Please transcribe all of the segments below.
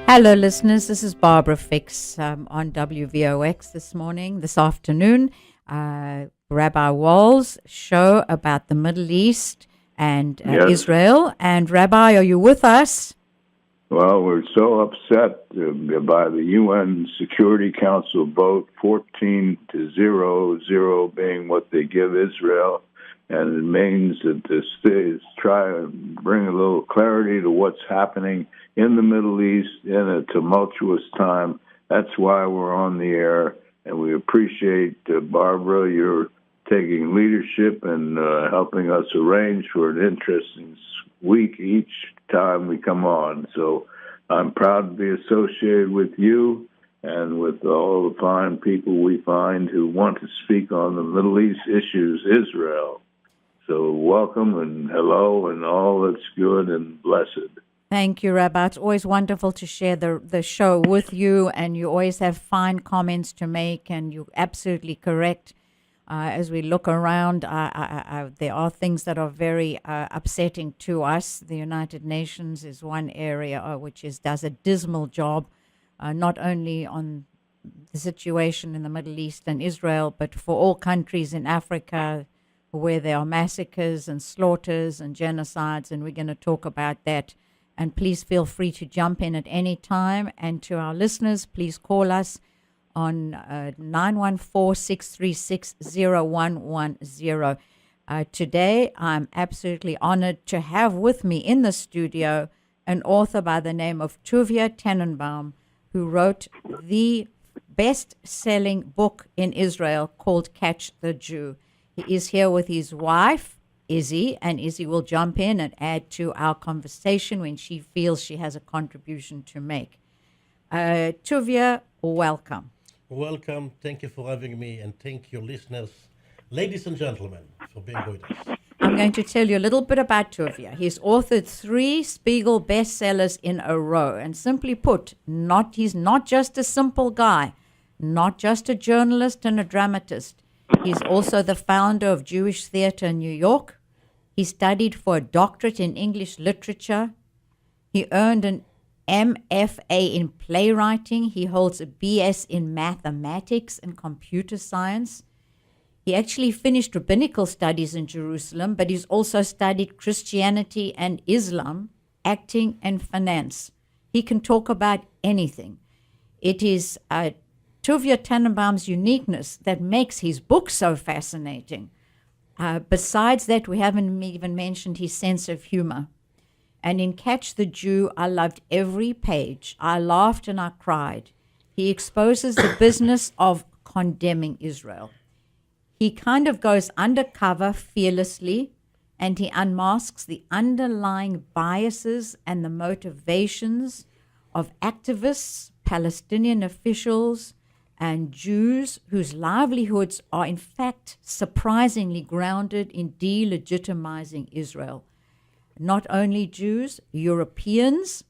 Hello, listeners. This is Barbara Fix on WVOX this afternoon. Rabbi Wall's show about the Middle East and Yes. Israel. And Rabbi, are you with us? Well, we're so upset by the UN Security Council vote 14-0, being what they give Israel. And it means that the states try to bring a little clarity to what's happening in the Middle East in a tumultuous time. That's why we're on the air. And we appreciate, Barbara, your taking leadership and helping us arrange for an interesting week each time we come on. So I'm proud to be associated with you and with all the fine people we find who want to speak on the Middle East issues, Israel. So welcome and hello and all that's good and blessed. Thank you, Rabbi. It's always wonderful to share the show with you, and you always have fine comments to make, and you're absolutely correct. As we look around, there are things that are very upsetting to us. The United Nations is one area which does a dismal job, not only on the situation in the Middle East and Israel, but for all countries in Africa where there are massacres and slaughters and genocides, and we're going to talk about that. And please feel free to jump in at any time. And to our listeners, please call us on 914-636-0110. Today, I'm absolutely honored to have with me in the studio an author by the name of Tuvia Tenenbom, who wrote the best-selling book in Israel called Catch the Jew. He is here with his wife, Izzy, and Izzy will jump in and add to our conversation when she feels she has a contribution to make. Tuvia, welcome. Welcome. Thank you for having me, and thank your listeners, ladies and gentlemen, for being with us. I'm going to tell you a little bit about Tuvia. He's authored 3 Spiegel bestsellers in a row, and simply put, he's not just a simple guy, not just a journalist and a dramatist. He's also the founder of Jewish Theater in New York. He studied for a doctorate in English literature. He earned an MFA in playwriting. He holds a BS in mathematics and computer science. He actually finished rabbinical studies in Jerusalem, but he's also studied Christianity and Islam, acting and finance. He can talk about anything. It is Tuvia Tenenbom's uniqueness that makes his book so fascinating. Besides that, we haven't even mentioned his sense of humor. And in Catch the Jew, I loved every page. I laughed and I cried. He exposes the business of condemning Israel. He kind of goes undercover fearlessly, and he unmasks the underlying biases and the motivations of activists, Palestinian officials, and Jews whose livelihoods are in fact surprisingly grounded in delegitimizing Israel. Not only Jews, Europeans,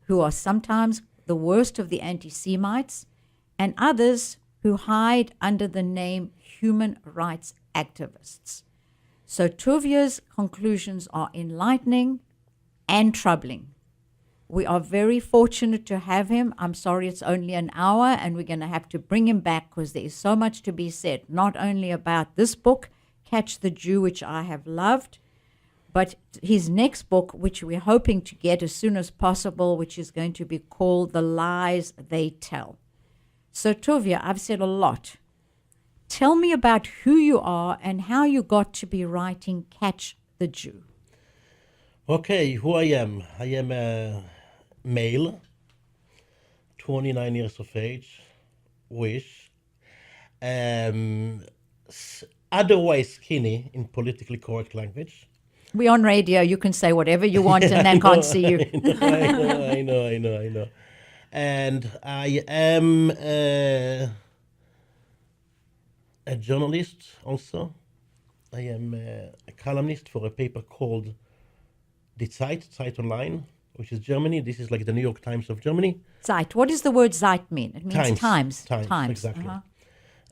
who are sometimes the worst of the anti-Semites, and others who hide under the name human rights activists. So Tuvia's conclusions are enlightening and troubling. We are very fortunate to have him. I'm sorry it's only an hour, and we're going to have to bring him back because there is so much to be said, not only about this book, Catch the Jew, which I have loved, but his next book, which we're hoping to get as soon as possible, which is going to be called The Lies They Tell. So Tuvia, I've said a lot. Tell me about who you are and how you got to be writing Catch the Jew. Okay, who I am. I am a male, 29 years of age, otherwise skinny in politically correct language. We're on radio. You can say whatever you want and they can't see you. I know. And I am a journalist also. I am a columnist for a paper called Die Zeit Online, which is Germany. This is like the New York Times of Germany. Zeit. What does the word Zeit mean? It means times. Times, exactly. Uh-huh.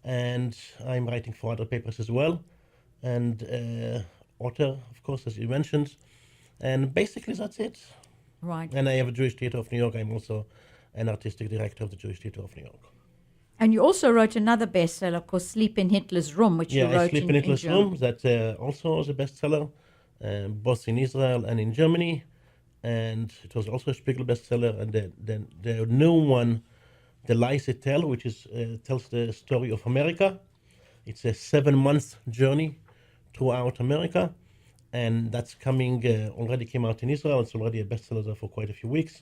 And I'm writing for other papers as well. And author, of course, as you mentioned. And basically that's it. Right. And I have a Jewish Theater of New York. I'm also and artistic director of the Jewish Theater of New York. And you also wrote another bestseller called Sleep in Hitler's Room, which you Yeah, I wrote Sleep in Hitler's German. Room. That also was a bestseller, both in Israel and in Germany. And it was also a Spiegel bestseller. And the new one, The Lies They Tell, which is tells the story of America. It's a 7-month journey throughout America. And that's coming, already came out in Israel. It's already a bestseller there for quite a few weeks.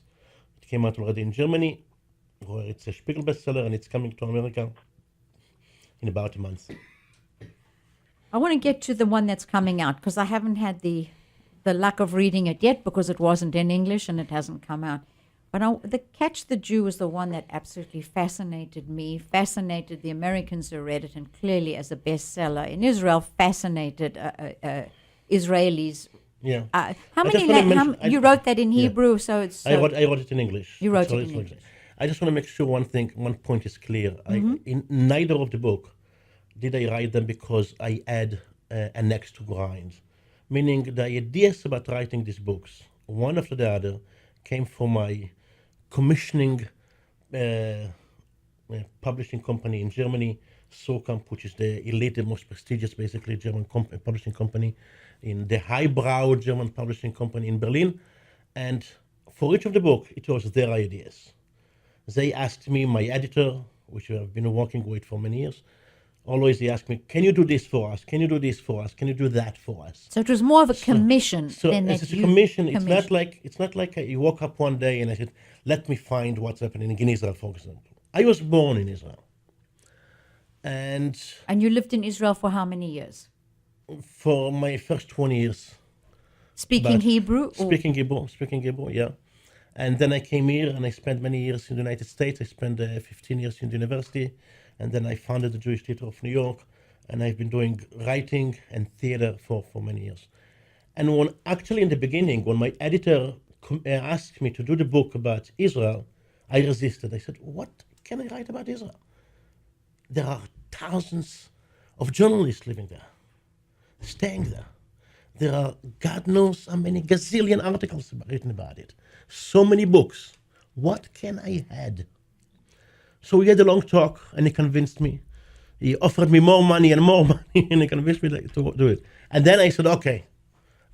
It came out already in Germany, where it's a Spiegel bestseller, and it's coming to America in about a month. I want to get to the one that's coming out because I haven't had the luck of reading it yet because it wasn't in English and it hasn't come out. But the Catch the Jew was the one that absolutely fascinated me, fascinated the Americans who read it, and clearly as a bestseller in Israel, fascinated Israelis. Yeah. How many? You wrote that in Hebrew, so it's. I wrote it in English. You wrote it in English. I just want to make sure one point is clear. In neither of the book did I write them because I had an axe to grind. Meaning the ideas about writing these books, one after the other, came from my commissioning publishing company in Germany, Surkamp, which is the elite, the most prestigious, basically, German publishing company, in the highbrow German publishing company in Berlin. And for each of the book, it was their ideas. They asked me, my editor, which I've been working with for many years, always he asked me, can you do this for us? Can you do this for us? Can you do that for us? So it was more of a commission than that it's a commission. It's not like you woke up one day and I said, let me find what's happening in Israel, for example. I was born in Israel. And you lived in Israel for how many years? For my first 20 years. Speaking Hebrew? Speaking Hebrew, yeah. And then I came here and I spent many years in the United States. I spent 15 years in the university. And then I founded the Jewish Theater of New York. And I've been doing writing and theater for many years. And in the beginning, when my editor asked me to do the book about Israel, I resisted. I said, what can I write about Israel? There are thousands of journalists living there, staying there. There are, God knows how many gazillion articles written about it. So many books. What can I add? So we had a long talk, and he convinced me. He offered me more money, and he convinced me to do it. And then I said, okay,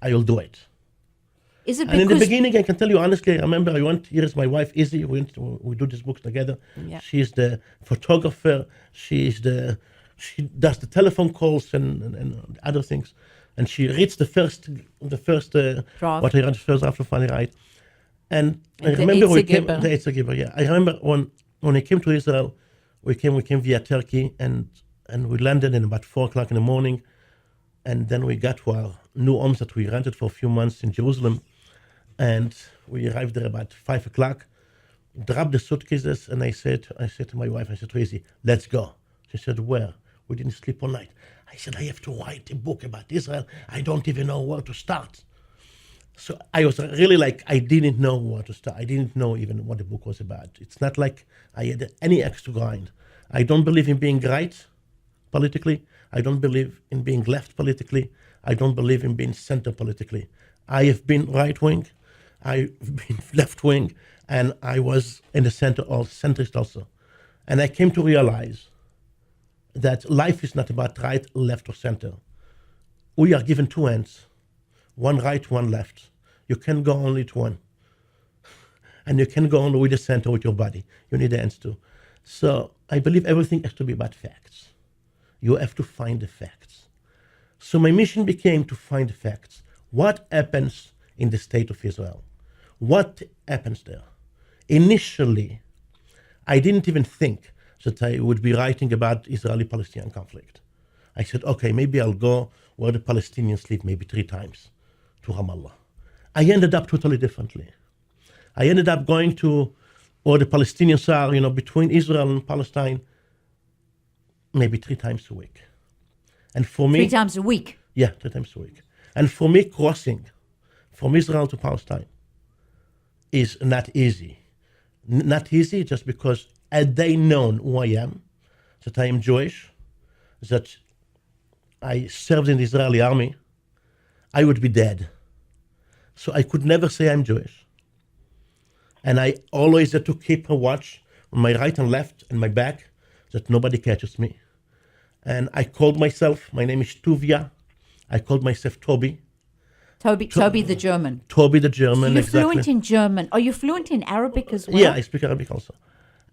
I will do it. Is it and in the beginning, I can tell you honestly, I remember here is my wife, Izzy. We do these books together. Yeah. She's the photographer. She does the telephone calls and other things. And she reads the first draft. What I read the first draft of Funny Right. And I remember the Eitzer Giver, yeah. I remember when I came to Israel, we came via Turkey and we landed in about 4:00 in the morning. And then we got to our new homes that we rented for a few months in Jerusalem. And we arrived there about 5:00, dropped the suitcases, and I said to my wife, I said to Izzy, let's go. She said, where? We didn't sleep all night. I said, I have to write a book about Israel. I don't even know where to start. So I was really I didn't know where to start. I didn't know even what the book was about. It's not like I had any axe to grind. I don't believe in being right politically. I don't believe in being left politically. I don't believe in being center politically. I have been right-wing. I've been left-wing. And I was in the center, or centrist also. And I came to realize that life is not about right, left, or center. We are given two hands, one right, one left. You can go only to one. And you can go only with the center, with your body. You need the hands too. So I believe everything has to be about facts. You have to find the facts. So my mission became to find the facts. What happens in the state of Israel? What happens there? Initially, I didn't even think that I would be writing about Israeli-Palestinian conflict. I said, okay, maybe I'll go where the Palestinians live maybe 3 times, to Ramallah. I ended up totally differently. I ended up going to where the Palestinians are, between Israel and Palestine, maybe 3 times a week. And for me... 3 times a week? Yeah, 3 times a week. And for me, crossing from Israel to Palestine is not easy. Not easy just because had they known who I am, that I am Jewish, that I served in the Israeli army, I would be dead. So I could never say I'm Jewish. And I always had to keep a watch on my right and left and my back that nobody catches me. And I called myself, my name is Tuvia. I called myself Toby. Toby the German. Toby the German, You're exactly. fluent in German. Are you fluent in Arabic as well? Yeah, I speak Arabic also.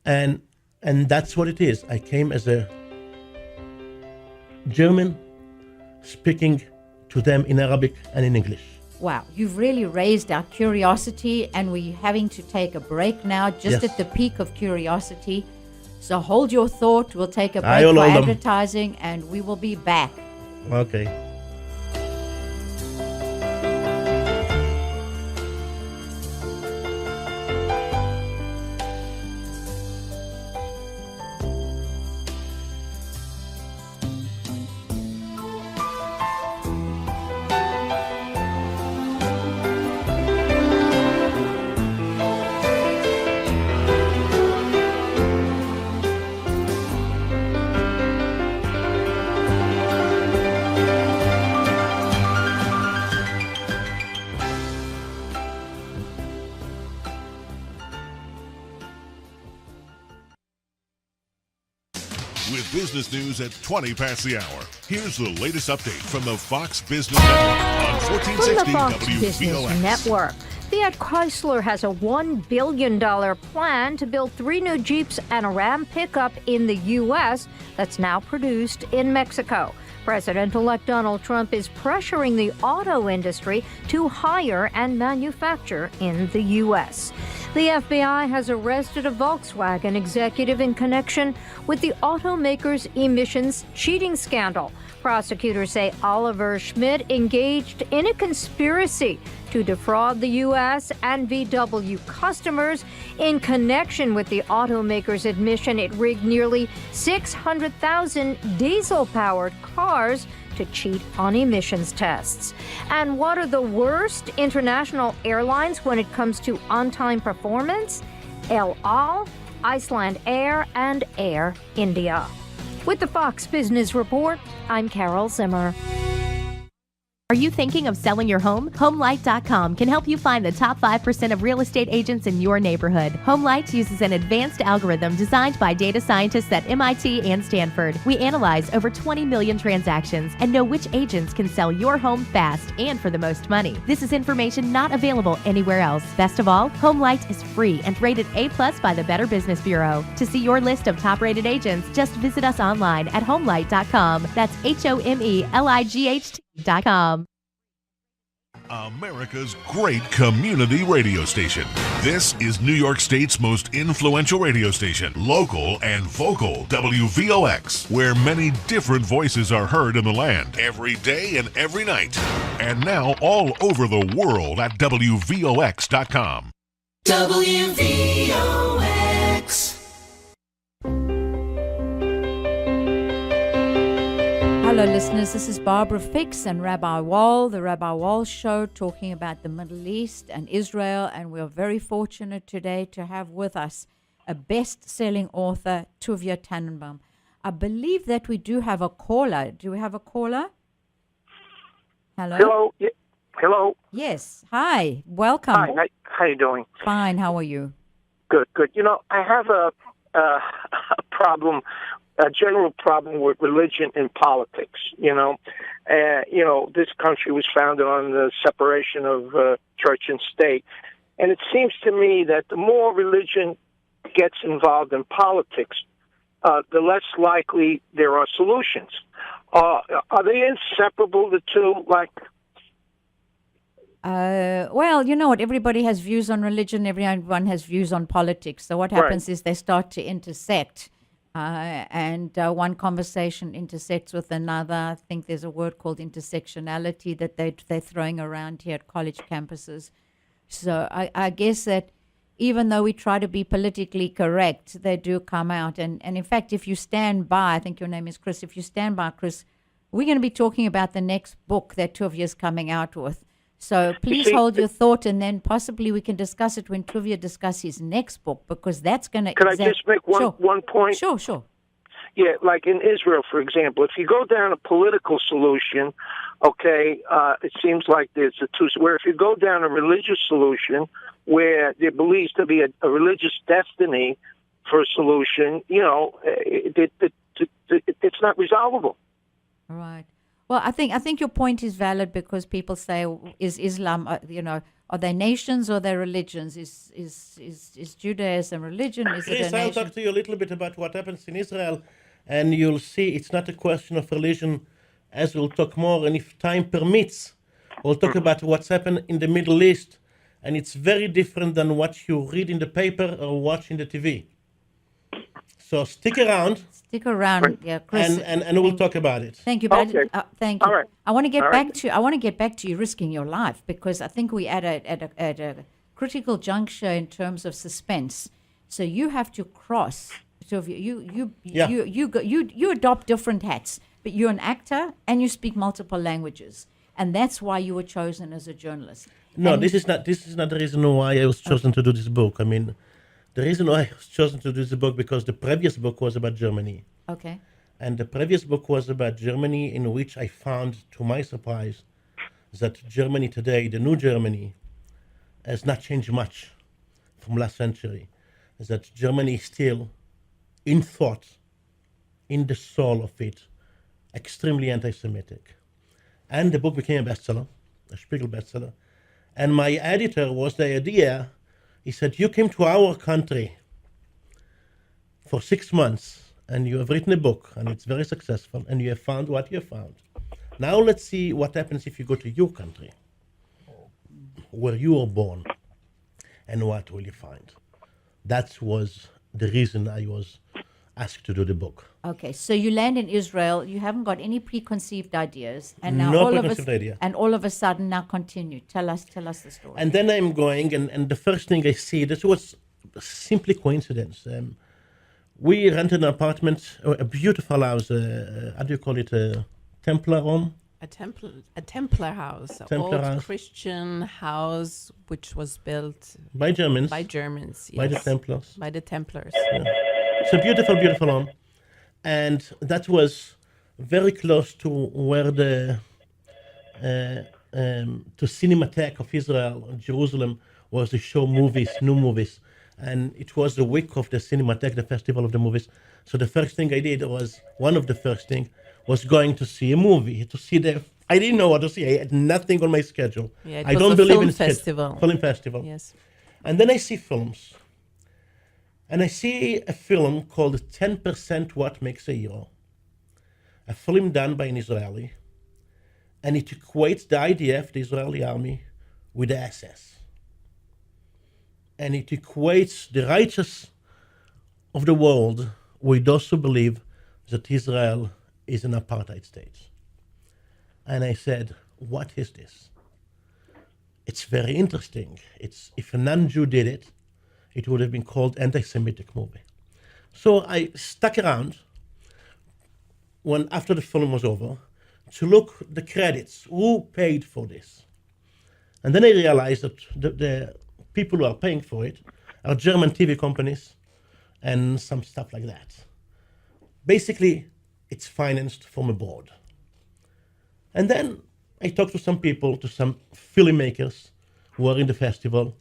And that's what it is. I came as a German speaking to them in Arabic and in English. Wow, you've really raised our curiosity, and we're having to take a break now, just at the peak of curiosity. So hold your thought. We'll take a break for advertising, and we will be back. Okay. With business news at 20 past the hour, here's the latest update from the Fox Business Network on 1460 From the Fox WVOX. Business Network. Fiat Chrysler has a $1 billion plan to build 3 new Jeeps and a Ram pickup in the U.S. that's now produced in Mexico. President-elect Donald Trump is pressuring the auto industry to hire and manufacture in the U.S. The FBI has arrested a Volkswagen executive in connection with the automaker's emissions cheating scandal. Prosecutors say Oliver Schmidt engaged in a conspiracy to defraud the U.S. and VW customers in connection with the automaker's admission it rigged nearly 600,000 diesel-powered cars to cheat on emissions tests. And what are the worst international airlines when it comes to on-time performance? El Al, Iceland Air, and Air India. With the Fox Business Report, I'm Carol Zimmer. Are you thinking of selling your home? HomeLight.com can help you find the top 5% of real estate agents in your neighborhood. HomeLight uses an advanced algorithm designed by data scientists at MIT and Stanford. We analyze over 20 million transactions and know which agents can sell your home fast and for the most money. This is information not available anywhere else. Best of all, HomeLight is free and rated A+ by the Better Business Bureau. To see your list of top-rated agents, just visit us online at HomeLight.com. That's HomeLight.com. America's great community radio station. This is New York State's most influential radio station, local and vocal, WVOX, where many different voices are heard in the land every day and every night. And now all over the world at WVOX.com. WVOX. Hello, listeners. This is Barbara Fix and Rabbi Wall, the Rabbi Wall Show, talking about the Middle East and Israel. And we're very fortunate today to have with us a best-selling author, Tuvia Tenenbom. I believe that we do have a caller. Do we have a caller? Hello? Hello. Hello. Yes. Hi. Welcome. Hi. How you doing? Fine. How are you? Good. You know, I have a problem, a general problem with religion and politics. This country was founded on the separation of church and state, and it seems to me that the more religion gets involved in politics, the less likely there are solutions. Are they inseparable, the two? Well, you know what? Everybody has views on religion. Everyone has views on politics. So what happens is they start to intersect. And one conversation intersects with another. I think there's a word called intersectionality that they're throwing around here at college campuses. So I guess that even though we try to be politically correct, they do come out. And in fact, if you stand by, I think your name is Chris, if you stand by, Chris, we're going to be talking about the next book that Tuvia is coming out with. So please hold your thought, and then possibly we can discuss it when Tuvia discusses his next book, because that's going to... Could I just make one point? Sure. Yeah, like in Israel, for example, if you go down a political solution, okay, it seems like there's where if you go down a religious solution where there believes to be a religious destiny for a solution, it's not resolvable. Right. Well, I think your point is valid because people say, is Islam, are they nations or they religions? Is Judaism religion? Is it a nation? I'll talk to you a little bit about what happens in Israel, and you'll see it's not a question of religion, as we'll talk more, and if time permits, we'll talk about what's happened in the Middle East, and it's very different than what you read in the paper or watch in the TV. So stick around. Yeah, Chris. And we'll talk about it. Thank you. Okay. Thank you. All right. I want to get back to you risking your life because I think we're at a critical juncture in terms of suspense. So you have to cross. So you adopt different hats, but you're an actor and you speak multiple languages, and that's why you were chosen as a journalist. No, and this is not the reason why I was chosen to do this book. I mean, the reason why I was chosen to do this book because the previous book was about Germany. Okay. And the previous book was about Germany, in which I found, to my surprise, that Germany today, the new Germany, has not changed much from last century. That Germany is still, in thought, in the soul of it, extremely anti-Semitic. And the book became a bestseller, a Spiegel bestseller. And my editor was the idea, he said, you came to our country for 6 months and you have written a book and it's very successful and you have found what you have found. Now let's see what happens if you go to your country, where you were born, and what will you find? That was the reason I was asked to do the book. Okay, so you land in Israel. You haven't got any preconceived ideas, and now No preconceived idea. And all of a sudden, now continue. Tell us the story. And then I'm going, and the first thing I see, this was simply coincidence. We rented an apartment, a beautiful house. How do you call it? A Templar home. A Templar house, an old Christian house, which was built by Germans. Yes. By the Templars. By the Templars. Yeah. It's a beautiful, beautiful home. And that was very close to where the to Cinematheque of Israel, Jerusalem, was to show movies, new movies. And it was the week of the Cinematheque, the festival of the movies. So the first thing I did was going to see a movie, I didn't know what to see. I had nothing on my schedule. Yeah, I don't believe in festival. Film festival. Yes. And then I see films. And I see a film called 10% What Makes a Hero. A film done by an Israeli. And it equates the IDF, the Israeli army, with the SS. And it equates the righteous of the world with those who believe that Israel is an apartheid state. And I said, what is this? It's very interesting. If a non-Jew did it, it would have been called anti-Semitic movie. So I stuck around after the film was over to look the credits, who paid for this. And then I realized that the people who are paying for it are German TV companies and some stuff like that. Basically, it's financed from abroad. And then I talked to some people, to some filmmakers who are in the festival,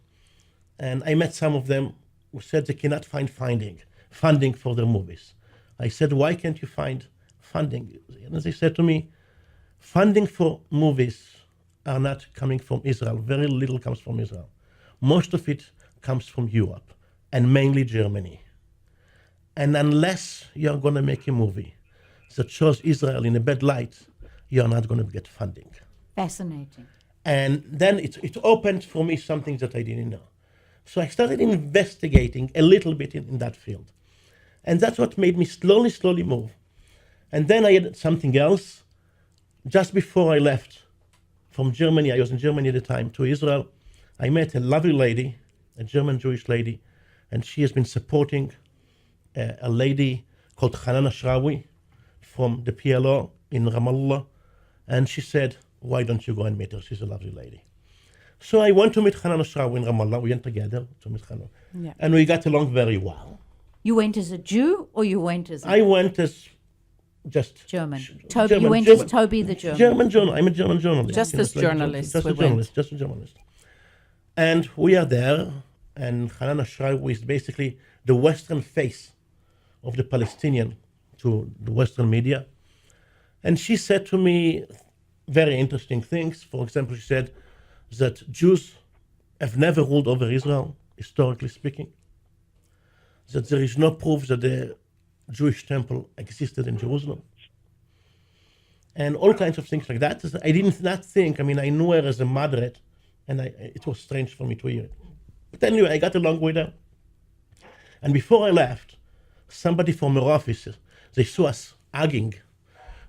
and I met some of them who said they cannot find funding for their movies. I said, why can't you find funding? And they said to me, funding for movies are not coming from Israel. Very little comes from Israel. Most of it comes from Europe, and mainly Germany. And unless you're going to make a movie that shows Israel in a bad light, you're not going to get funding. Fascinating. And then it opened for me something that I didn't know. So I started investigating a little bit in that field. And that's what made me slowly move. And then I had something else. Just before I left from Germany, I was in Germany at the time, to Israel, I met a lovely lady, a German Jewish lady, and she has been supporting a lady called Hanan Ashrawi from the PLO in Ramallah. And she said, why don't you go and meet her? She's a lovely lady. So I went to meet Hanan Ashrawi in Ramallah. We went together to meet Hanan. Yeah. And we got along very well. You went as a Jew or you went as I went as just German. German. You went as Toby the German. German journalist. I'm a German journalist. Just as journalists. Just a journalist. And we are there, and Hanan Ashray, who is basically the Western face of the Palestinian to the Western media. And she said to me very interesting things. For example, she said that Jews have never ruled over Israel, historically speaking. That there is no proof that the Jewish temple existed in Jerusalem. And all kinds of things like that. I did not think, I knew her as a moderate, and it was strange for me to hear it. But anyway, I got along with her. And before I left, somebody from her office, they saw us hugging,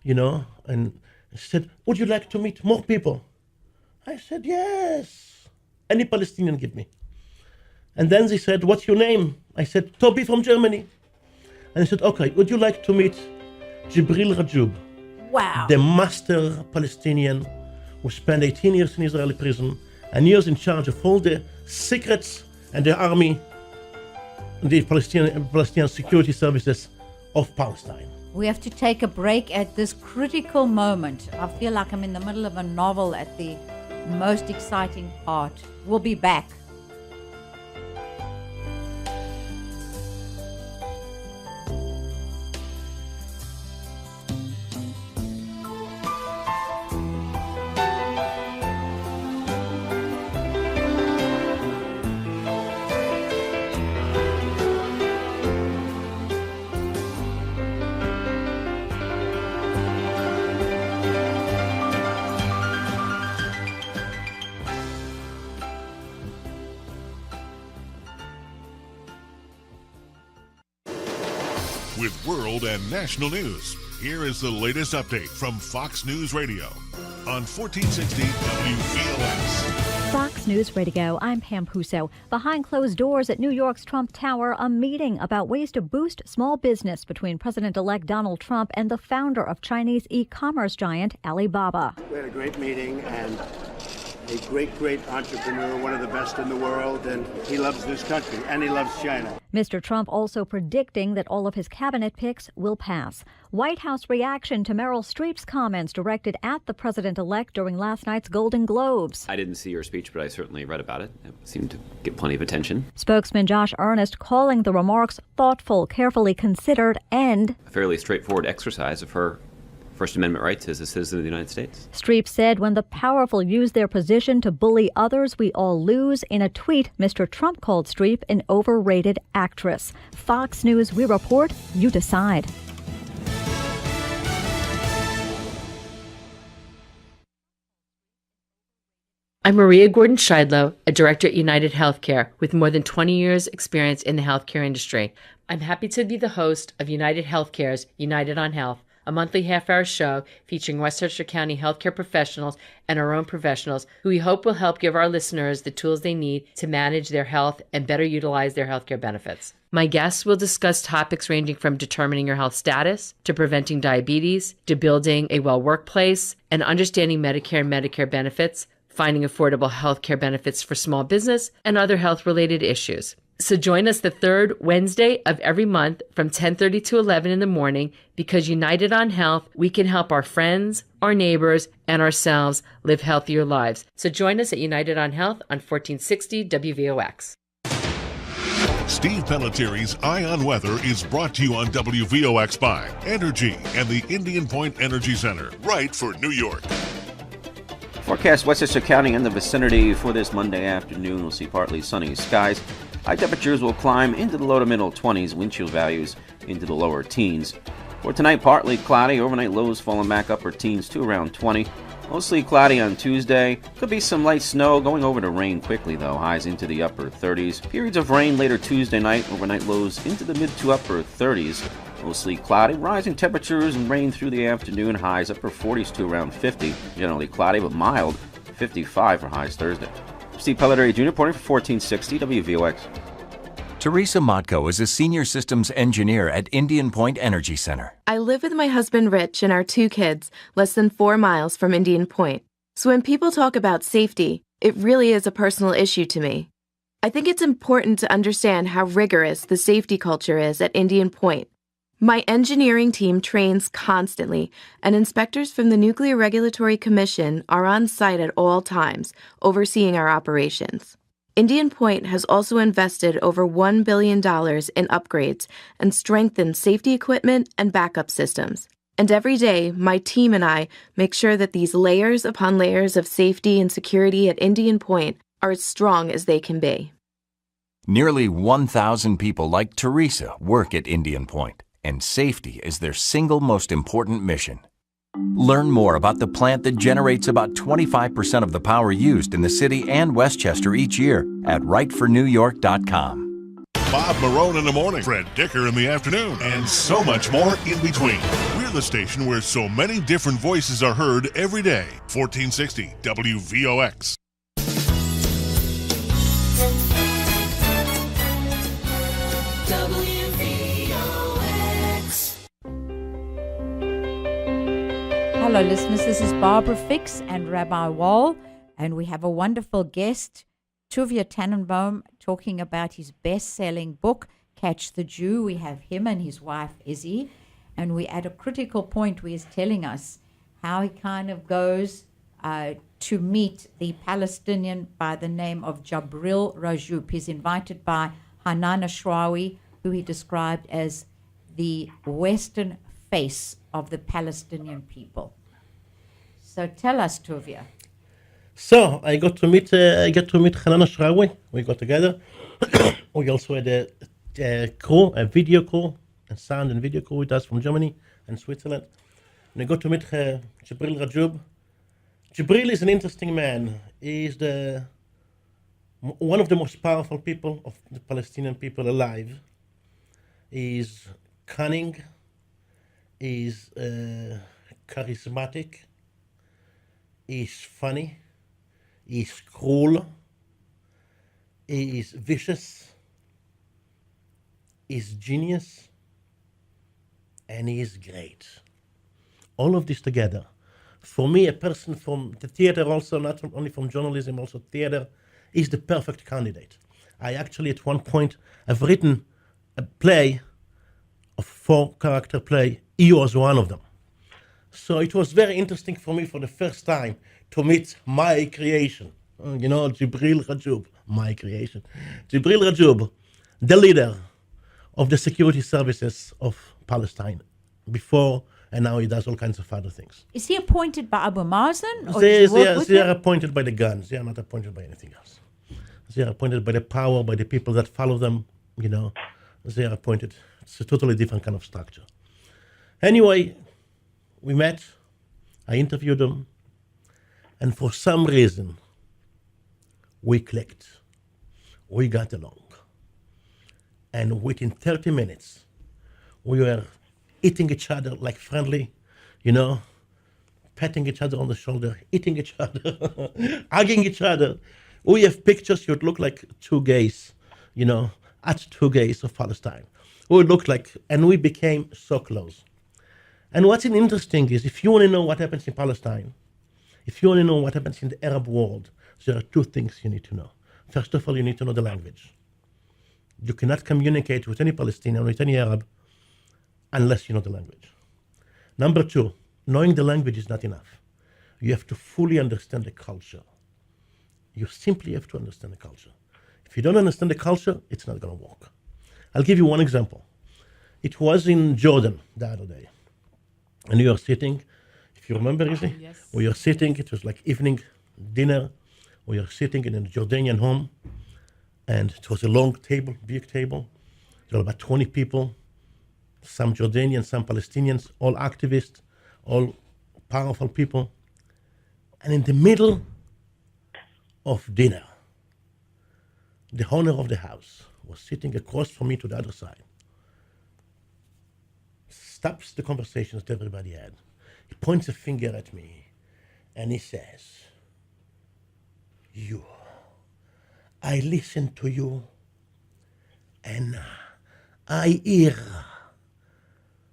and said, would you like to meet more people? I said, yes. Any Palestinian give me. And then they said, what's your name? I said, Toby from Germany. And they said, okay, would you like to meet Jibril Rajoub? Wow. The master Palestinian who spent 18 years in Israeli prison and years in charge of all the secrets and the army, the Palestinian security services of Palestine. We have to take a break at this critical moment. I feel like I'm in the middle of a novel at the most exciting part. We'll be back. With world and national news, here is the latest update from Fox News Radio on 1460 WVOX. Fox News Radio, I'm Pam Puso. Behind closed doors at New York's Trump Tower, a meeting about ways to boost small business between President-elect Donald Trump and the founder of Chinese e-commerce giant Alibaba. We had a great meeting, and a great entrepreneur, one of the best in the world, and he loves this country, and he loves China. Mr. Trump also predicting that all of his cabinet picks will pass. White House reaction to Meryl Streep's comments directed at the president-elect during last night's Golden Globes. I didn't see her speech, but I certainly read about it. It seemed to get plenty of attention. Spokesman Josh Earnest calling the remarks thoughtful, carefully considered, and a fairly straightforward exercise of her First Amendment rights as a citizen of the United States. Streep said when the powerful use their position to bully others, we all lose. In a tweet, Mr. Trump called Streep an overrated actress. Fox News, we report, you decide. I'm Maria Gordon-Scheidlow, a director at United Healthcare with more than 20 years' experience in the healthcare industry. I'm happy to be the host of United Healthcare's United on Health, a monthly half-hour show featuring Westchester County healthcare professionals and our own professionals who we hope will help give our listeners the tools they need to manage their health and better utilize their healthcare benefits. My guests will discuss topics ranging from determining your health status to preventing diabetes to building a well workplace and understanding Medicare and Medicare benefits, finding affordable healthcare benefits for small business, and other health-related issues. So join us the third Wednesday of every month from 10:30 to 11 in the morning because United on Health, we can help our friends, our neighbors, and ourselves live healthier lives. So join us at United on Health on 1460 WVOX. Steve Pelletieri's Eye on Weather is brought to you on WVOX by Energy and the Indian Point Energy Center, right for New York. Forecast Westchester County and the vicinity for this Monday afternoon. We'll see partly sunny skies. High temperatures will climb into the low to middle 20s, wind chill values into the lower teens. For tonight, partly cloudy, overnight lows falling back upper teens to around 20. Mostly cloudy on Tuesday. Could be some light snow going over to rain quickly though, highs into the upper 30s. Periods of rain later Tuesday night, overnight lows into the mid to upper 30s. Mostly cloudy, rising temperatures and rain through the afternoon, highs upper 40s to around 50. Generally cloudy but mild, 55 for highs Thursday. Steve Pelletieri Jr. reporting for 1460 WVOX. Teresa Motko is a senior systems engineer at Indian Point Energy Center. I live with my husband Rich and our 2 kids, less than 4 miles from Indian Point. So when people talk about safety, it really is a personal issue to me. I think it's important to understand how rigorous the safety culture is at Indian Point. My engineering team trains constantly, and inspectors from the Nuclear Regulatory Commission are on site at all times, overseeing our operations. Indian Point has also invested over $1 billion in upgrades and strengthened safety equipment and backup systems. And every day, my team and I make sure that these layers upon layers of safety and security at Indian Point are as strong as they can be. Nearly 1,000 people like Teresa work at Indian Point, and safety is their single most important mission. Learn more about the plant that generates about 25% of the power used in the city and Westchester each year at rightfornewyork.com. Bob Marone in the morning, Fred Dicker in the afternoon, and so much more in between. We're the station where so many different voices are heard every day. 1460 WVOX. Hello, listeners. This is Barbara Fix and Rabbi Wall, and we have a wonderful guest, Tuvia Tenenbom, talking about his best-selling book, Catch the Jew. We have him and his wife, Izzy, and we're at a critical point where he's telling us how he kind of goes to meet the Palestinian by the name of Jabril Rajoub. He's invited by Hanan Ashrawi, who he described as the Western face of the Palestinian people. So tell us, Tuvia. So I got to meet Hanan Ashrawi. We got together. We also had a video call, and sound and video call with us from Germany and Switzerland. And I got to meet Jabril Rajoub. Jabril is an interesting man. He is one of the most powerful people of the Palestinian people alive. He is cunning. He is charismatic. He is funny. He is cruel. He is vicious. He is genius. And he is great. All of this together. For me, a person from the theater also, not only from journalism, also theater, is the perfect candidate. I actually, at one point, have written a play, a 4-character play. He was one of them. So it was very interesting for me for the first time to meet my creation. Jabril Rajoub, my creation. Jabril Rajoub, the leader of the security services of Palestine before, and now he does all kinds of other things. Is he appointed by Abu Mazen? They are appointed by the guns. They are not appointed by anything else. They are appointed by the power, by the people that follow them. They are appointed. It's a totally different kind of structure. Anyway, we met. I interviewed him. And for some reason, we clicked. We got along. And within 30 minutes, we were eating each other like friendly, patting each other on the shoulder, eating each other, hugging each other. We have pictures, you'd look like two gays, at two gays of Palestine. We looked like, and we became so close. And what's interesting is, if you want to know what happens in Palestine, if you want to know what happens in the Arab world, there are two things you need to know. First of all, you need to know the language. You cannot communicate with any Palestinian, with any Arab, unless you know the language. Number two, knowing the language is not enough. You have to fully understand the culture. You simply have to understand the culture. If you don't understand the culture, it's not going to work. I'll give you one example. It was in Jordan the other day. And we were sitting, if you remember, Izzy? Yes. We were sitting, it was like evening dinner. We were sitting in a Jordanian home. And it was a long table, big table. There were about 20 people, some Jordanians, some Palestinians, all activists, all powerful people. And in the middle of dinner, the owner of the house was sitting across from me to the other side. Stops the conversations that everybody had. He points a finger at me and he says, "You, I listen to you and I hear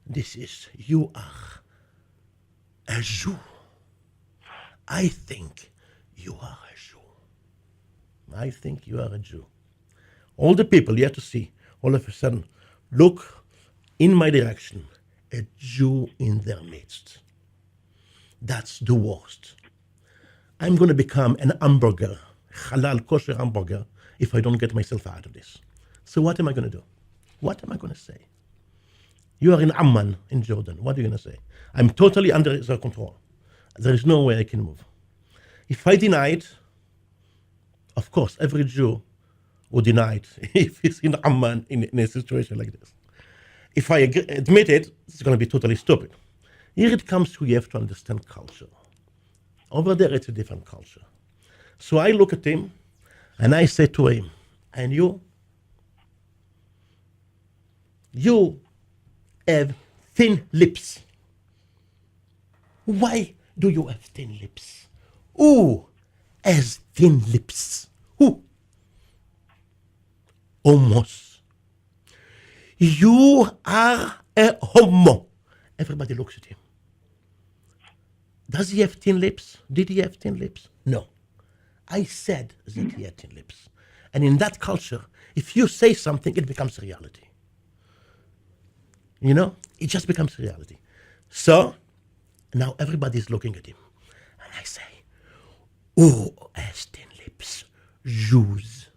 this is, you are a Jew. I think you are a Jew. I think you are a Jew." All the people, you have to see, all of a sudden, look in my direction a Jew in their midst. That's the worst. I'm going to become an hamburger, halal kosher hamburger, if I don't get myself out of this. So what am I going to do? What am I going to say? You are in Amman, in Jordan. What are you going to say? I'm totally under their control. There is no way I can move. If I deny it, of course, every Jew would deny it if he's in Amman in a situation like this. If I admit it, it's going to be totally stupid. Here it comes, we have to understand culture. Over there, it's a different culture. So I look at him, and I say to him, and you have thin lips. Why do you have thin lips? Who has thin lips? Who? Homos. You are a homo. Everybody looks at him. Does he have thin lips? Did he have thin lips? No. I said that he had thin lips. And in that culture, if you say something, it becomes reality. You know? It just becomes reality. So, now everybody's looking at him. And I say, who has thin lips? Jews.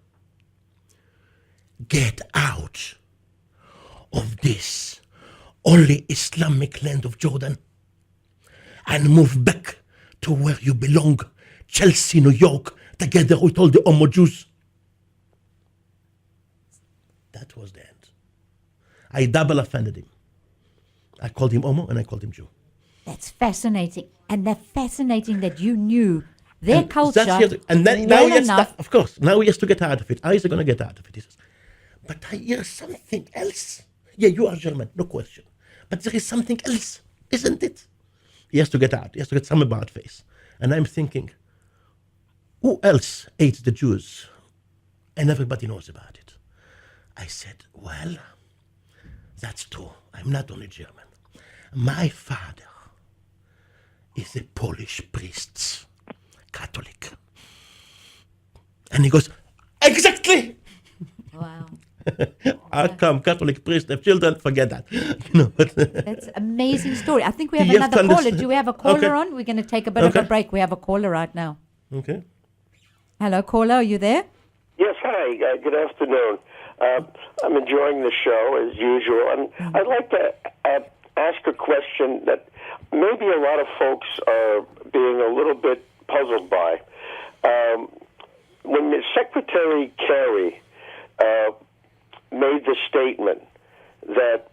Get out of this only Islamic land of Jordan and move back to where you belong, Chelsea, New York, together with all the Homo Jews. That was the end. I double offended him. I called him Homo and I called him Jew. That's fascinating. And that's fascinating that you knew their and culture and then, now he has to, of course, now he has to get out of it. How is he going to get out of it? He says, but I hear something else. Yeah, you are German, no question. But there is something else, isn't it? He has to get out. He has to get some about face. And I'm thinking, who else hates the Jews? And everybody knows about it. I said, well, that's true. I'm not only German. My father is a Polish priest, Catholic. And he goes, exactly! Wow. How come Catholic priests have children? Forget that. That's an amazing story. I think we have another caller. Do we have a caller on? We're going to take a bit of a break. We have a caller right now. Okay. Hello, caller. Are you there? Yes, hi. Good afternoon. I'm enjoying the show as usual. And I'd like to ask a question that maybe a lot of folks are being a little bit puzzled by. When Secretary Kerry made the statement that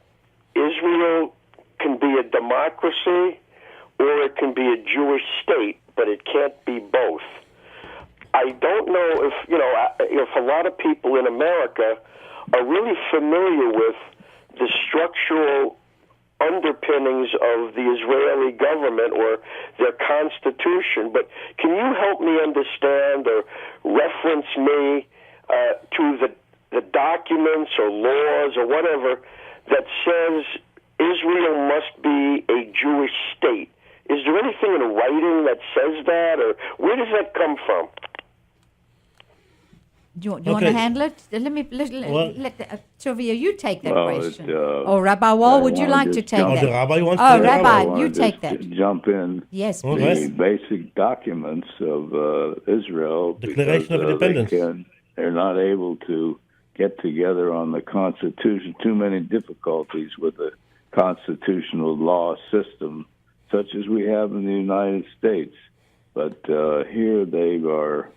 Israel can be a democracy or it can be a Jewish state, but it can't be both. I don't know if a lot of people in America are really familiar with the structural underpinnings of the Israeli government or their constitution, but can you help me understand or reference me to the documents or laws or whatever that says Israel must be a Jewish state? Is there anything in writing that says that, or where does that come from? Do you want to handle it? Let Tuvia, you take that question. Or Rabbi Wall, would you like to take that? The Rabbi wants to Rabbi, you take that. Jump in. Yes, please. The basic documents of Israel. Declaration of Independence. They're not able to get together on the Constitution. Too many difficulties with the constitutional law system, such as we have in the United States. But here they are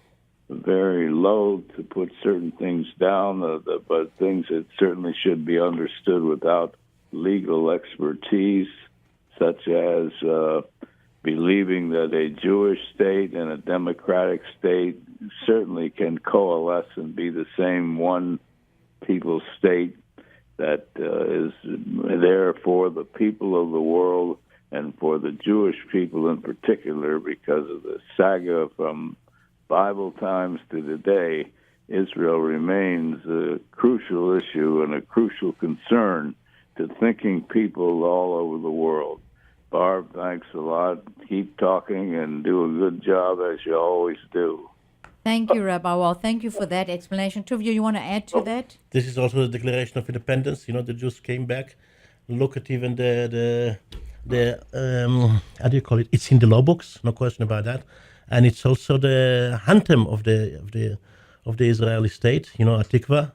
very loath to put certain things down, but things that certainly should be understood without legal expertise, such as believing that a Jewish state and a democratic state certainly can coalesce and be the same one people state that is there for the people of the world and for the Jewish people in particular, because of the saga from Bible times to today. Israel remains a crucial issue and a crucial concern to thinking people all over the world. Barb, thanks a lot. Keep talking and do a good job as you always do. Thank you, Rabbi Wall. Thank you for that explanation. Tuvia, you want to add to that? This is also the Declaration of Independence. You know, the Jews came back Look at even the how do you call it? It's in the law books, no question about that, and it's also the anthem of the Israeli state. You know, Atikva,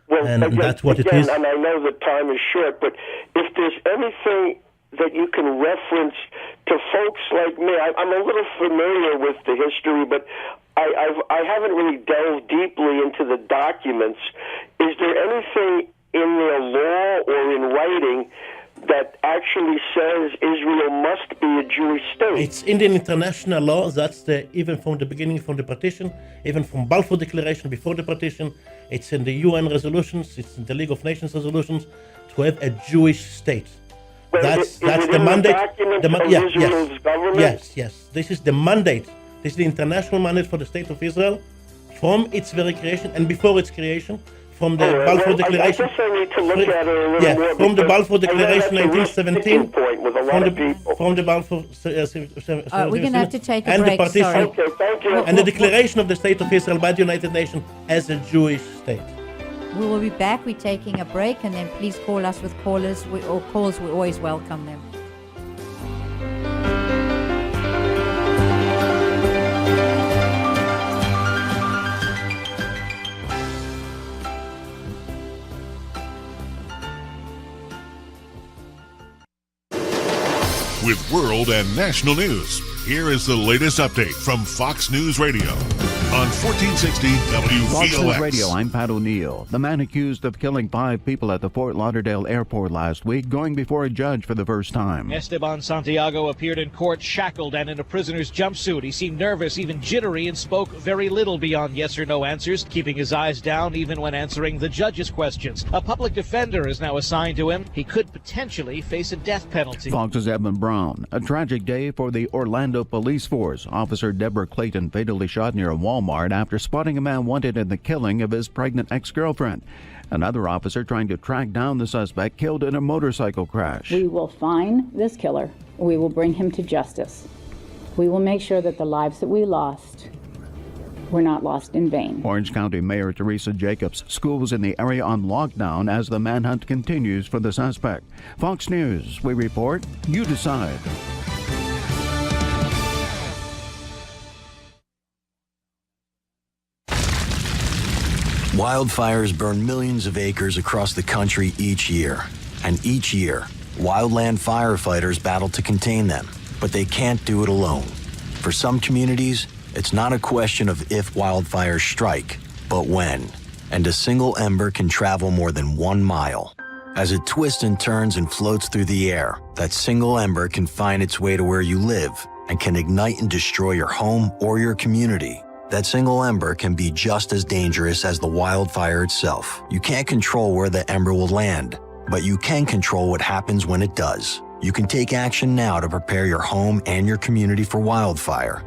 and that's what it is. And I know the time is short, but if there's anything that you can reference to folks like me, I'm a little familiar with the history, but I haven't really delved deeply into the documents. Is there anything in the law or in writing that actually says Israel must be a Jewish state? It's in the international law. That's even from the beginning, from the partition, even from Balfour Declaration before the partition. It's in the UN resolutions. It's in the League of Nations resolutions to have a Jewish state. That's the mandate. Israel's government? Yes. This is the mandate. This is the international mandate for the state of Israel from its very creation and before its creation. From the Balfour Declaration. I guess I need to look at it a little more. From the Balfour Declaration, 1917. With a lot of people. From the Balfour. We're going to have to take a and break. The partition, sorry. Okay, thank you. And the declaration of the State of Israel by the United Nations as a Jewish state. We will be back. We're taking a break, and then please call us with calls. We always welcome them. With world and national news, here is the latest update from Fox News Radio on 1460 WVOX. Fox News Radio, I'm Pat O'Neill. The man accused of killing 5 people at the Fort Lauderdale airport last week going before a judge for the first time. Esteban Santiago appeared in court shackled and in a prisoner's jumpsuit. He seemed nervous, even jittery, and spoke very little beyond yes or no answers, keeping his eyes down even when answering the judge's questions. A public defender is now assigned to him. He could potentially face a death penalty. Fox's Evan Brown. A tragic day for the Orlando police force. Officer Deborah Clayton fatally shot near a Walmart after spotting a man wanted in the killing of his pregnant ex-girlfriend. Another officer trying to track down the suspect killed in a motorcycle crash. We will find this killer. We will bring him to justice. We will make sure that the lives that we lost were not lost in vain. Orange County Mayor Teresa Jacobs. Schools in the area on lockdown as the manhunt continues for the suspect. Fox News, we report, you decide. Wildfires burn millions of acres across the country each year. And each year, wildland firefighters battle to contain them. But they can't do it alone. For some communities, it's not a question of if wildfires strike, but when. And a single ember can travel more than 1 mile. As it twists and turns and floats through the air, that single ember can find its way to where you live and can ignite and destroy your home or your community. That single ember can be just as dangerous as the wildfire itself. You can't control where the ember will land, but you can control what happens when it does. You can take action now to prepare your home and your community for wildfire.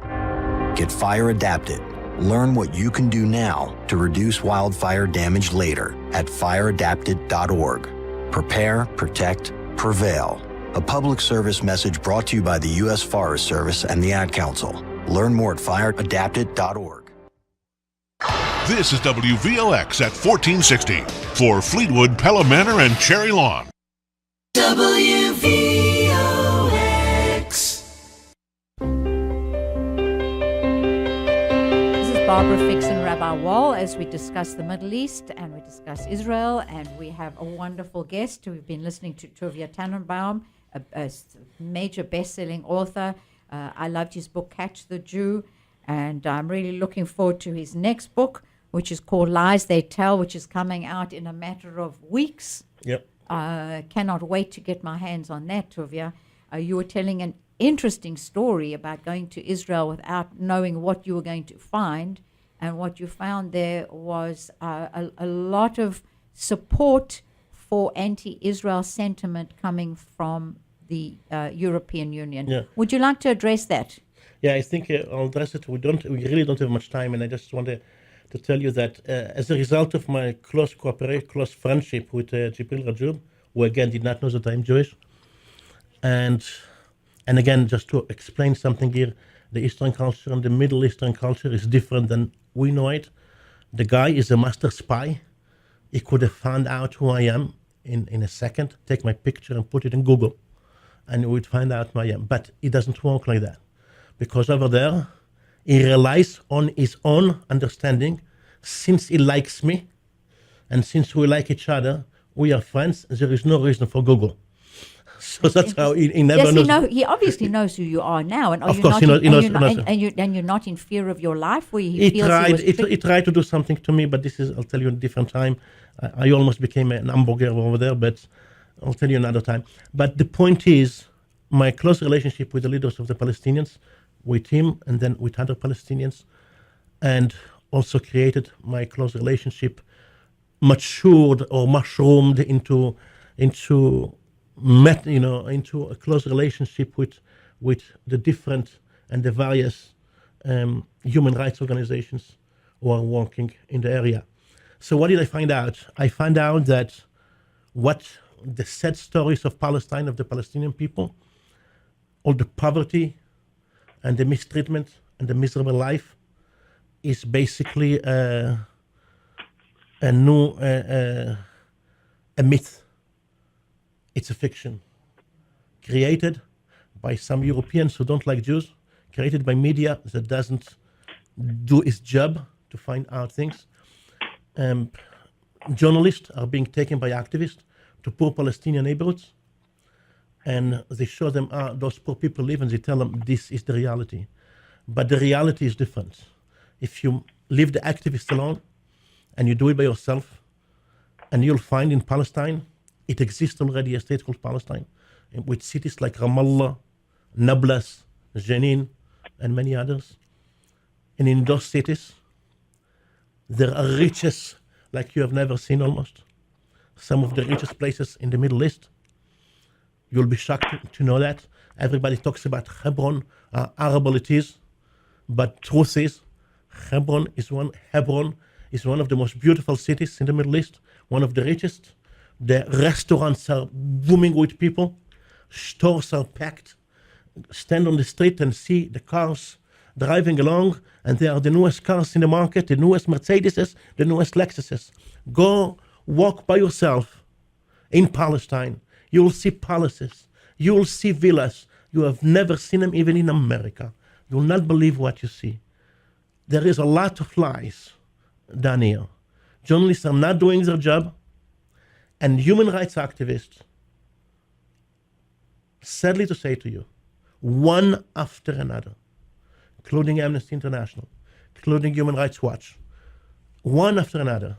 Get fire adapted. Learn what you can do now to reduce wildfire damage later at fireadapted.org. Prepare, protect, prevail. A public service message brought to you by the U.S. Forest Service and the Ad Council. Learn more at fireadapted.org. This is WVOX at 1460 for Fleetwood, Pella Manor, and Cherry Lawn. WVOX. This is Barbara Fix and Rabbi Wall as we discuss the Middle East and we discuss Israel, and we have a wonderful guest. We've been listening to Tuvia Tenenbom, a major best-selling author. I loved his book, Catch the Jew, and I'm really looking forward to his next book, which is called Lies They Tell, which is coming out in a matter of weeks. Yep. Cannot wait to get my hands on that, Tuvia. You were telling an interesting story about going to Israel without knowing what you were going to find, and what you found there was a lot of support for anti-Israel sentiment coming from the European Union. Yeah. Would you like to address that? Yeah, I think I'll address it. We really don't have much time, and I just wanted to tell you that as a result of my close cooperation, close friendship with Jibril Rajub, who again did not know that I'm Jewish, and again, just to explain something here, the Eastern culture and the Middle Eastern culture is different than we know it. The guy is a master spy. He could have found out who I am in a second, take my picture and put it in Google, and you would find out my name. But it doesn't work like that, because over there, he relies on his own understanding. Since he likes me, and since we like each other, we are friends. There is no reason for Google. So that's how he never knows. He obviously knows who you are now, and Of course, he knows. you're not in fear of your life. Where he tried to do something to me, but this is, I'll tell you, a different time. I almost became an hamburger over there, but I'll tell you another time. But the point is, my close relationship with the leaders of the Palestinians, with him and then with other Palestinians, and also created my close relationship, matured or mushroomed into a close relationship with the different and the various human rights organizations who are working in the area. So what did I find out? I found out that what the sad stories of Palestine, of the Palestinian people, all the poverty and the mistreatment and the miserable life is basically a myth. It's a fiction created by some Europeans who don't like Jews, created by media that doesn't do its job to find out things. Journalists are being taken by activists to poor Palestinian neighborhoods, and they show them how those poor people live, and they tell them this is the reality. But the reality is different. If you leave the activists alone and you do it by yourself, and you'll find in Palestine, it exists already, a state called Palestine, with cities like Ramallah, Nablus, Jenin, and many others. And in those cities, there are riches like you have never seen almost. Some of the richest places in the Middle East. You'll be shocked to know that. Everybody talks about Hebron, how horrible it is. But truth is, Hebron is one of the most beautiful cities in the Middle East, one of the richest. The restaurants are booming with people. Stores are packed. Stand on the street and see the cars driving along, and they are the newest cars in the market, the newest Mercedeses, the newest Lexuses. Go walk by yourself in Palestine. You will see palaces. You will see villas. You have never seen them even in America. You will not believe what you see. There is a lot of lies down here. Journalists are not doing their job, and human rights activists, sadly to say to you, one after another, including Amnesty International, including Human Rights Watch, one after another,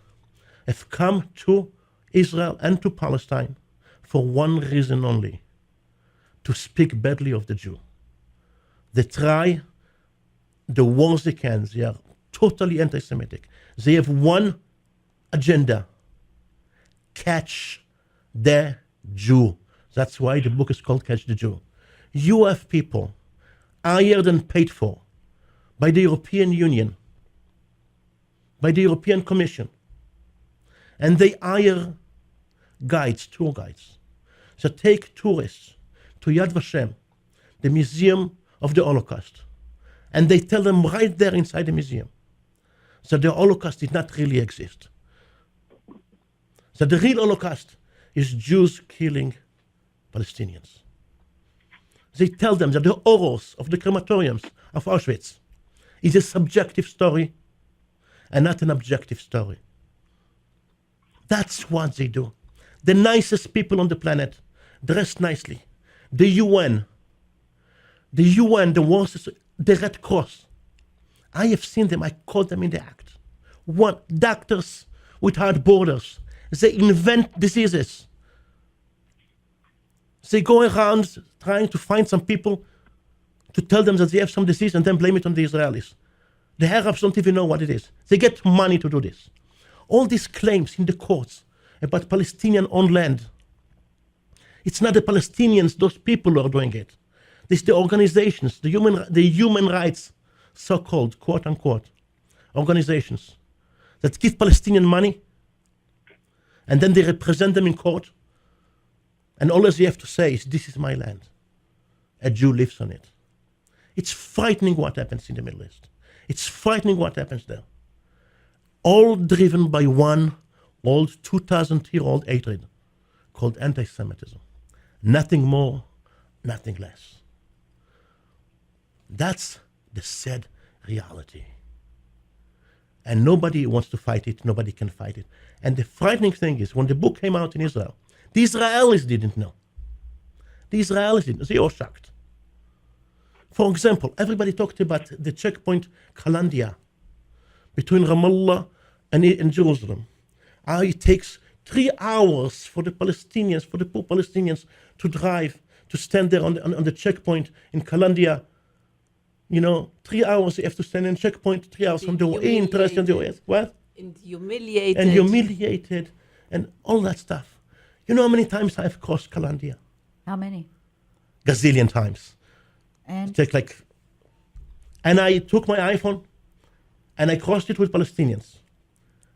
have come to Israel and to Palestine for one reason only, to speak badly of the Jew. They try the worst they can. They are totally anti-Semitic. They have one agenda: catch the Jew. That's why the book is called Catch the Jew. You have people hired and paid for by the European Union, by the European Commission, and they hire guides, tour guides, that take tourists to Yad Vashem, the Museum of the Holocaust, and they tell them right there inside the museum that the Holocaust did not really exist. That the real Holocaust is Jews killing Palestinians. They tell them that the horrors of the crematoriums of Auschwitz is a subjective story and not an objective story. That's what they do. The nicest people on the planet, dressed nicely. The UN, the worst, the Red Cross. I have seen them, I caught them in the act. Doctors without borders. They invent diseases. They go around trying to find some people to tell them that they have some disease and then blame it on the Israelis. The Arabs don't even know what it is. They get money to do this. All these claims in the courts about Palestinian-owned land, it's not the Palestinians, those people who are doing it. It's the organizations, the human rights, so-called, quote-unquote, organizations that give Palestinian money, and then they represent them in court, and all you have to say is, this is my land. A Jew lives on it. It's frightening what happens in the Middle East. It's frightening what happens there. All driven by one old 2,000-year-old hatred called anti-Semitism. Nothing more, nothing less. That's the sad reality. And nobody wants to fight it. Nobody can fight it. And the frightening thing is, when the book came out in Israel, the Israelis didn't know. The Israelis didn't. They were shocked. For example, everybody talked about the checkpoint Kalandia between Ramallah and Jerusalem. How it takes 3 hours for the Palestinians, for the poor Palestinians, to drive, to stand there on the checkpoint in Kalandia. 3 hours you have to stand in checkpoint, 3 hours from the interest and the West. What? And humiliated. And humiliated and all that stuff. You know how many times I've crossed Kalandia? How many? Gazillion times. And? And I took my iPhone and I crossed it with Palestinians.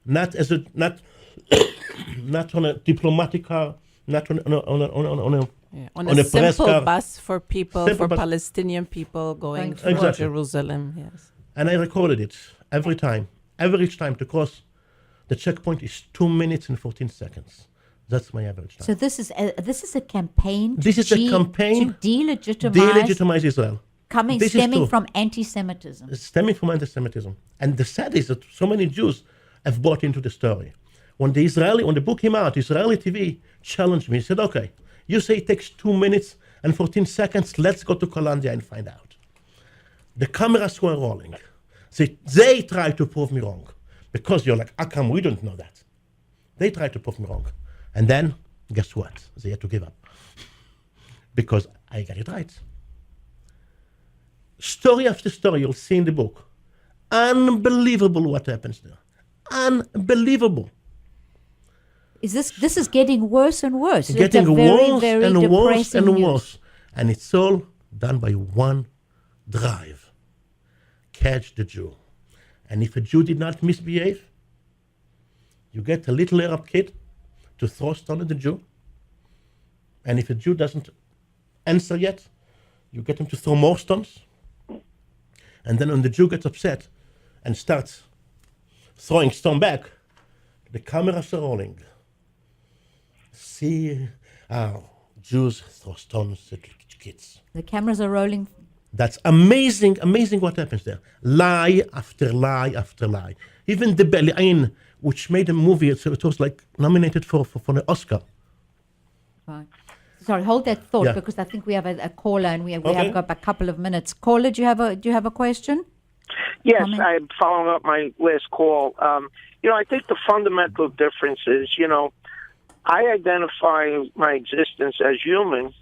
Not on a diplomatic car, not on a press simple car. Bus for people, Palestinian people going through Jerusalem. Yes. And I recorded it every time. Average time to cross the checkpoint is 2 minutes and 14 seconds. That's my average time. So this is a campaign. This is a campaign to delegitimize Israel. Stemming from anti-Semitism. Stemming from anti-Semitism. And the sad is that so many Jews have bought into the story. When the book came out, Israeli TV challenged me. He said, okay, you say it takes 2 minutes and 14 seconds. Let's go to Kalandia and find out. The cameras were rolling. They tried to prove me wrong. Because you're like, how come we don't know that? They tried to prove me wrong. And then, guess what? They had to give up. Because I got it right. Story after story, you'll see in the book. Unbelievable what happens there. Unbelievable. This is getting worse and worse. It's getting worse and worse and news. worse. And it's all done by one drive. Catch the Jew. And if a Jew did not misbehave, you get a little Arab kid to throw stone at the Jew. And if a Jew doesn't answer yet, you get him to throw more stones. And then when the Jew gets upset and starts throwing stone back, the cameras are rolling. See how Jews throw stones at kids. The cameras are rolling. That's amazing what happens there. Lie after lie after lie. Even the Beli'in, which made a movie, it was like nominated for an Oscar. Right. Sorry, hold that thought because I think we have a caller and we have got a couple of minutes. Caller, do you have a question? Yes, I'm following up my last call. I think the fundamental difference is, I identify my existence as human,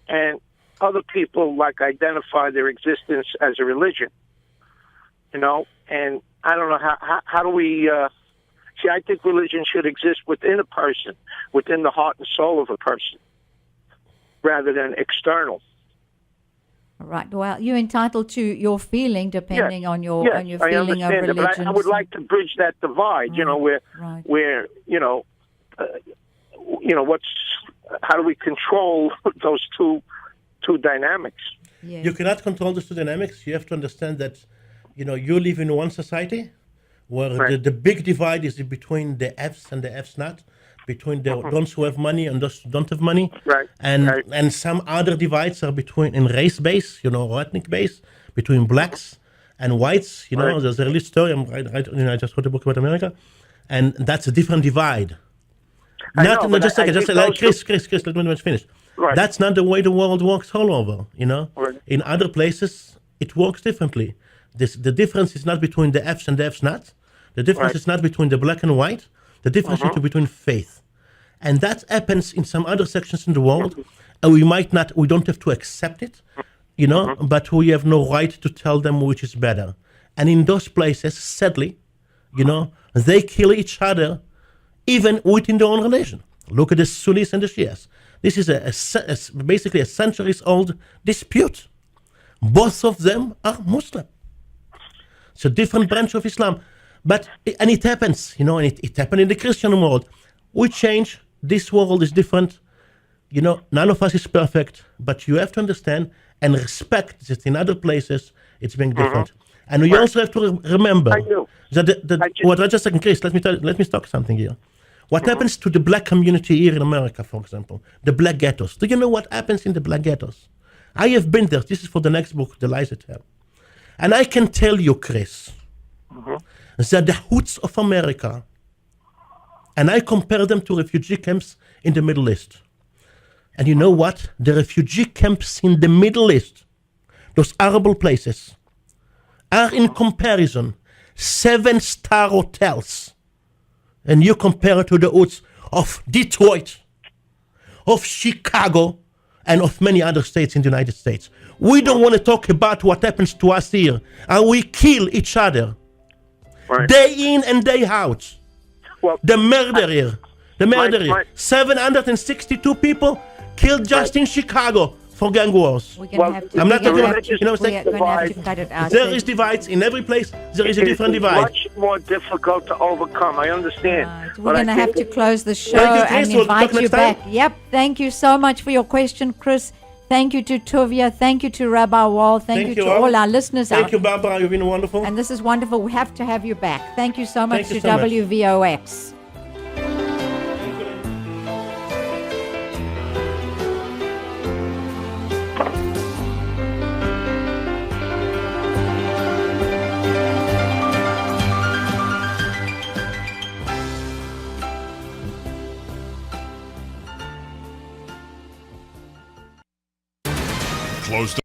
and other people identify their existence as a religion. And I don't know how do we. I think religion should exist within a person, within the heart and soul of a person, rather than external. Right. Well, you're entitled to your feeling, depending on your feeling of religion. But I would like to bridge that divide. Where how do we control those two dynamics? Yeah. You cannot control those two dynamics. You have to understand that, you live in one society where the big divide is between the Fs and the Fs not, between those who have money and those who don't have money. Right. And some other divides are in race base, or ethnic base, between blacks and whites. There's a little story. I just wrote a book about America, and that's a different divide. Chris, let me finish. Right. That's not the way the world works all over, Right. In other places, it works differently. The difference is not between the Fs and the Fs not. The difference is not between the black and white. The difference is between faith. And that happens in some other sections in the world. And we don't have to accept it, but we have no right to tell them which is better. And in those places, sadly, they kill each other even within their own religion. Look at the Sunnis and the Shias. This is basically a centuries-old dispute. Both of them are Muslim. It's a different branch of Islam. And it happens, and it happened in the Christian world. We change. This world is different. None of us is perfect, but you have to understand and respect that in other places it's being different. And we also have to remember that just a second, Chris, let me talk something here. What happens to the black community here in America, for example? The black ghettos. Do you know what happens in the black ghettos? I have been there. This is for the next book, The Lies It Tell. And I can tell you, Chris, that the hoods of America, and I compare them to refugee camps in the Middle East. And you know what? The refugee camps in the Middle East, those horrible places, are in comparison 7-star hotels. And you compare it to the hoods of Detroit, of Chicago, and of many other states in the United States. We don't want to talk about what happens to us here, and we kill each other. Right. Day in and day out. Well, the murder here. 762 people killed just in Chicago for gang wars. I'm not talking about, you know what I'm saying? There is divides in every place. There is a different divide. It's much more difficult to overcome. I understand. We're going to have to close the show and invite you back. Yep. Thank you so much for your question, Chris. Thank you to Tuvia. Thank you to Rabbi Wall. Thank you to all our listeners. Thank you, Barbara. You've been wonderful. And this is wonderful. We have to have you back. Thank you so much to much. WVOX. Close to